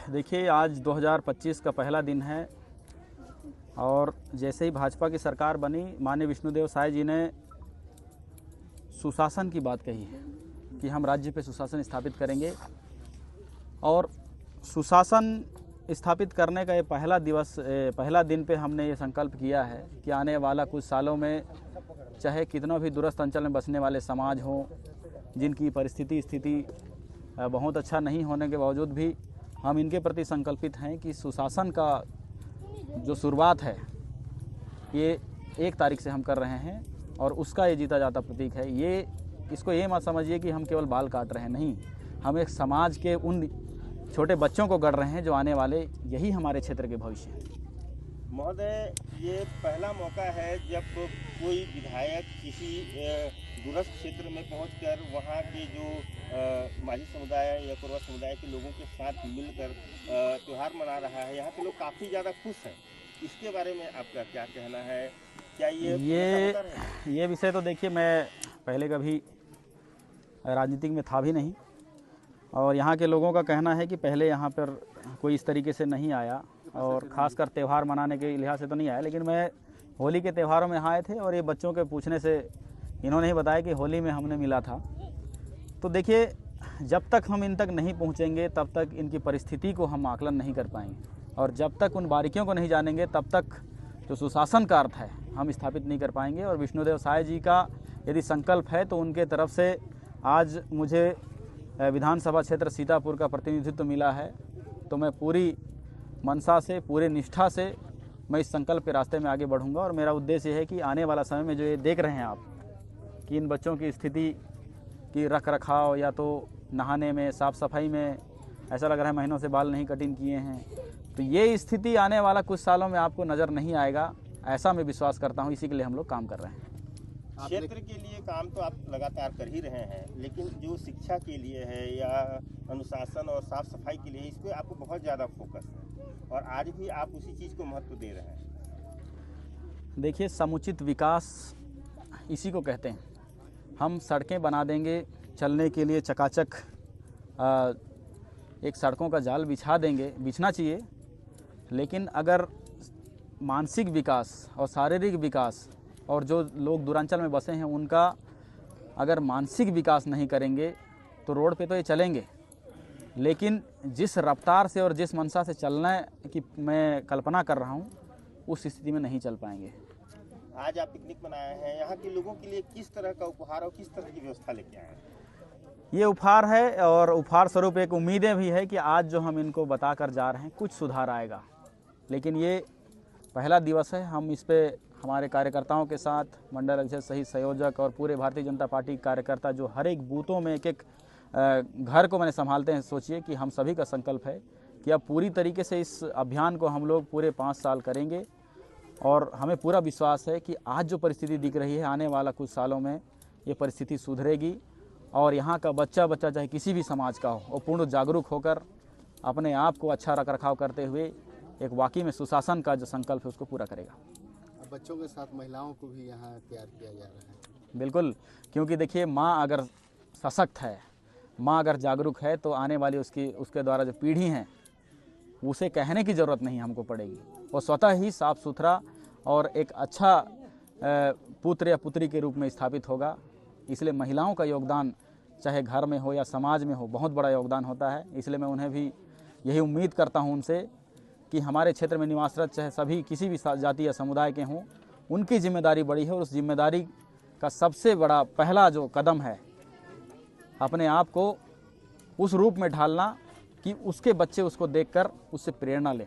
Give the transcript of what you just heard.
देखिए, आज 2025 का पहला दिन है और जैसे ही भाजपा की सरकार बनी, माननीय विष्णुदेव साय जी ने सुशासन की बात कही है कि हम राज्य पे सुशासन स्थापित करेंगे। और सुशासन स्थापित करने का ये पहला दिन पे हमने ये संकल्प किया है कि आने वाला कुछ सालों में चाहे कितना भी दूरस्थ अंचल में बसने वाले समाज हों, जिनकी स्थिति बहुत अच्छा नहीं होने के बावजूद भी हम इनके प्रति संकल्पित हैं कि सुशासन का जो शुरुआत है ये 1 तारीख से हम कर रहे हैं और उसका ये जीता जाता प्रतीक है। इसको ये मत समझिए कि हम केवल बाल काट रहे हैं, नहीं, हम एक समाज के उन छोटे बच्चों को गढ़ रहे हैं जो आने वाले यही हमारे क्षेत्र के भविष्य हैं। महोदय, ये पहला मौका है जब कोई विधायक किसी दूरस्थ क्षेत्र में पहुंचकर वहां के जो माझी समुदाय या कोरवा समुदाय के लोगों के साथ मिलकर त्यौहार मना रहा है। यहाँ के लोग काफ़ी ज़्यादा खुश हैं। इसके बारे में आपका क्या कहना है? क्या ये विषय तो देखिए, मैं पहले कभी राजनीतिक में था भी नहीं और यहाँ के लोगों का कहना है कि पहले यहाँ पर कोई इस तरीके से नहीं आया और ख़ासकर त्यौहार मनाने के लिहाज से तो नहीं आया। लेकिन मैं होली के त्यौहारों में यहाँ आए थे और ये बच्चों के पूछने से इन्होंने ही बताया कि होली में हमने मिला था। तो देखिए, जब तक हम इन तक नहीं पहुँचेंगे तब तक इनकी परिस्थिति को हम आकलन नहीं कर पाएंगे और जब तक उन बारीकियों को नहीं जानेंगे तब तक जो सुशासन का अर्थ है हम स्थापित नहीं कर पाएंगे। और विष्णुदेव साय जी का यदि संकल्प है तो उनके तरफ से आज मुझे विधानसभा क्षेत्र सीतापुर का प्रतिनिधित्व मिला है, तो मैं पूरी मनसा से, पूरे निष्ठा से मैं इस संकल्प के रास्ते में आगे बढ़ूंगा। और मेरा उद्देश्य है कि आने वाला समय में जो ये देख रहे हैं आप कि इन बच्चों की स्थिति की रख रखाव या तो नहाने में, साफ़ सफाई में, ऐसा लग रहा है महीनों से बाल नहीं कटिंग किए हैं, तो ये स्थिति आने वाला कुछ सालों में आपको नज़र नहीं आएगा, ऐसा मैं विश्वास करता हूँ। इसी के लिए हम लोग काम कर रहे हैं। क्षेत्र के लिए काम तो आप लगातार कर ही रहे हैं, लेकिन जो शिक्षा के लिए है या अनुशासन और साफ सफाई के लिए, इस पर आपको बहुत ज़्यादा फोकस है और आज भी आप उसी चीज़ को महत्व दे रहे हैं। देखिए, समुचित विकास इसी को कहते हैं। हम सड़कें बना देंगे, चलने के लिए चकाचक एक सड़कों का जाल बिछना चाहिए, लेकिन अगर मानसिक विकास और शारीरिक विकास और जो लोग दूरांचल में बसे हैं उनका अगर मानसिक विकास नहीं करेंगे तो रोड पे तो ये चलेंगे, लेकिन जिस रफ्तार से और जिस मंशा से चलने की मैं कल्पना कर रहा हूँ उस स्थिति में नहीं चल पाएंगे। आज आप पिकनिक मनाए हैं, यहाँ के लोगों के लिए किस तरह का उपहार और किस तरह की व्यवस्था लेके आए हैं? ये उपहार है और उपहार स्वरूप एक उम्मीदें भी है कि आज जो हम इनको बता कर जा रहे हैं कुछ सुधार आएगा। लेकिन ये पहला दिवस है, हम इस पे हमारे कार्यकर्ताओं के साथ, मंडल अध्यक्ष सहित संयोजक और पूरे भारतीय जनता पार्टी के कार्यकर्ता जो हर एक बूथों में एक घर को मैंने संभालते हैं, सोचिए कि हम सभी का संकल्प है कि अब पूरी तरीके से इस अभियान को हम लोग पूरे 5 साल करेंगे। और हमें पूरा विश्वास है कि आज जो परिस्थिति दिख रही है, आने वाला कुछ सालों में ये परिस्थिति सुधरेगी और यहाँ का बच्चा चाहे किसी भी समाज का हो, वो पूर्ण जागरूक होकर अपने आप को अच्छा रख रखाव करते हुए एक वाकई में सुशासन का जो संकल्प है उसको पूरा करेगा। बच्चों के साथ महिलाओं को भी यहाँ तैयार किया जा रहा है। बिल्कुल, क्योंकि देखिए, माँ अगर सशक्त है, माँ अगर जागरूक है तो आने वाली उसके द्वारा जो पीढ़ी हैं उसे कहने की ज़रूरत नहीं हमको पड़ेगी। वो स्वतः ही साफ़ सुथरा और एक अच्छा पुत्र या पुत्री के रूप में स्थापित होगा। इसलिए महिलाओं का योगदान चाहे घर में हो या समाज में हो, बहुत बड़ा योगदान होता है। इसलिए मैं उन्हें भी यही उम्मीद करता हूँ उनसे कि हमारे क्षेत्र में निवासरत चाहे सभी किसी भी जाति या समुदाय के हों, उनकी जिम्मेदारी बड़ी है और उस जिम्मेदारी का सबसे बड़ा पहला जो कदम है अपने आप को उस रूप में ढालना कि उसके बच्चे उसको देखकर उससे प्रेरणा लें।